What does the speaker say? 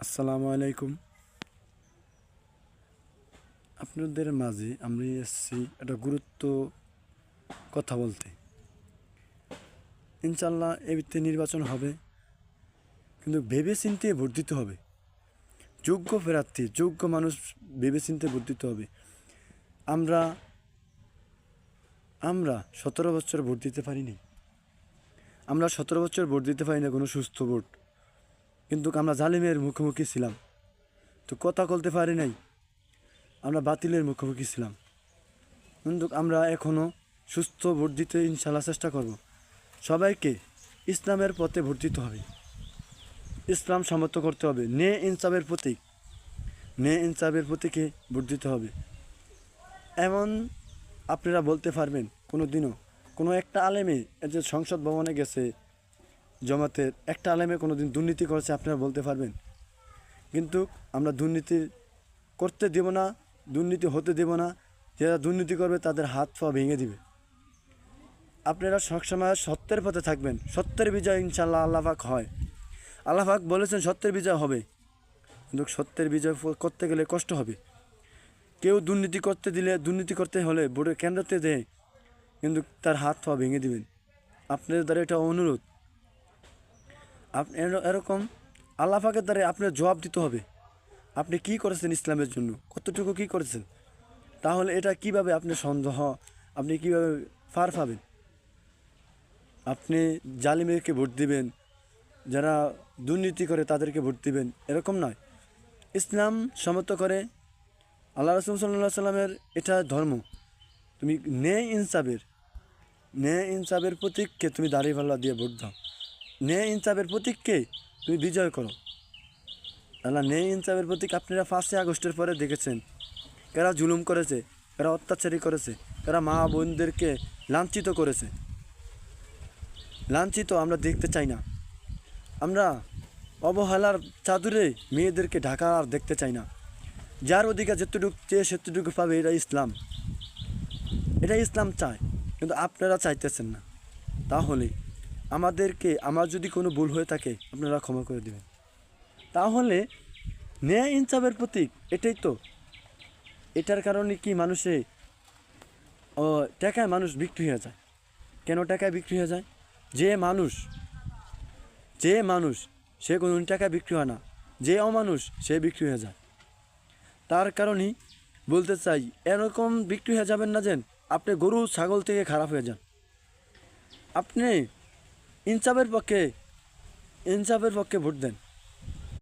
আসসালামু আলাইকুম। আপনাদের মাঝে আমি এসেছি একটা গুরুত্ব কথা বলতে। ইনশাল্লাহ এতে নির্বাচন হবে, কিন্তু ভেবে চিন্তে ভোট দিতে হবে। যোগ্য প্রার্থী, যোগ্য মানুষ ভেবে চিন্তে ভোট দিতে হবে। আমরা আমরা 17 বছর ভোট দিতে পারিনি। আমরা 17 বছর ভোট দিতে পারি না কোনো সুস্থ ভোট, কিন্তু আমরা জালিমের মুখোমুখি ছিলাম, তো কথা বলতে পারি নাই। আমরা বাতিলের মুখোমুখি ছিলাম, কিন্তু আমরা এখনও সুস্থ ভোট দিতে ইনশাল্লাহ চেষ্টা করব। সবাইকে ইসলামের পথে ভোট দিতে হবে, ইসলাম সমর্থ করতে হবে। নে ইনসাফের প্রতীকে ভোট দিতে হবে। এমন আপনারা বলতে পারবেন কোনো দিনও কোনো একটা আলেমে যে সংসদ ভবনে গেছে জামাতের একটা আলেমে কোনো দিন দুর্নীতি করেছে আপনারা বলতে পারবেন? কিন্তু আমরা দুর্নীতি করতে দেব না, দুর্নীতি হতে দেব না। যারা দুর্নীতি করবে তাদের হাত পা ভেঙে দিবে। আপনারা সবসময় সত্যের পথে থাকবেন। সত্যের বিজয় ইনশাল্লাহ আল্লাহ পাক হয়। আল্লাহ পাক বলেছেন সত্যের বিজয় হবে, কিন্তু সত্যের বিজয় করতে গেলে কষ্ট হবে। কেউ দুর্নীতি করতে দিলে, দুর্নীতি করতে হলে ভোটের কেন্দ্রতে দেয়, কিন্তু তার হাত পা ভেঙে দিবেন। আপনাদের দ্বারা এটা অনুরোধ। আপনি এরকম আল্লাহ পাকের দ্বারা আপনার জবাব দিতে হবে। আপনি কি করেছেন ইসলামের জন্য, কতটুকু কি করেছেন? তাহলে এটা কিভাবে আপনি সন্দেহ, আপনি কিভাবে পার পাবেন? আপনি জালিমেরকে ভোট দিবেন, যারা দুর্নীতি করে তাদেরকে ভোট দিবেন, এরকম নয়। ইসলাম সমর্থ করে, আল্লাহ রাসূল সাল্লাল্লাহু আলাইহি সাল্লামের এটা ধর্ম। তুমি ন্যায় ইনসাফের প্রতীককে তুমি দাঁড়িপাল্লা দিয়ে ভোট দাও। ন্যায় ইনসাফের প্রতীককে তুমি বিজয় করো। আল্লাহ ন্যায় ইনসাফের প্রতীক আপনারা 5ই আগস্টের পরে দেখেছেন, কারা জুলুম করেছে, কারা অত্যাচারী করেছে, কারা মা বোনদেরকে লাঞ্ছিত করেছে। লাঞ্ছিত আমরা দেখতে চাই না। আমরা অবহেলার চাদরে মেয়েদেরকে ঢাকা আর দেখতে চাই না। যার অধিকার যেতটুকু চেয়ে সেতটুকু পাবে, এটা ইসলাম চায়, কিন্তু আপনারা চাইতেছেন না। তাহলে আমার যদি কোনো ভুল হয়ে থাকে আপনারা ক্ষমা করে দেবেন। তাহলে ন্যায় ইনসাফের প্রতীক এটাই তো। এটার কারণে কি টাকায় মানুষ বিক্রি হয়ে যায়? কেন টাকায় বিক্রি হয়ে যায়? যে মানুষ সে কোনো টাকায় বিক্রি হয় না, যে অমানুষ সে বিক্রি হয়ে যায়। তার কারণেই বলতে চাই, এরকম বিক্রি হয়ে যাবেন না যেন আপনি গরু ছাগল থেকে খারাপ হয়ে যান। আপনি ইনসাফের পক্ষে ভোট দেন।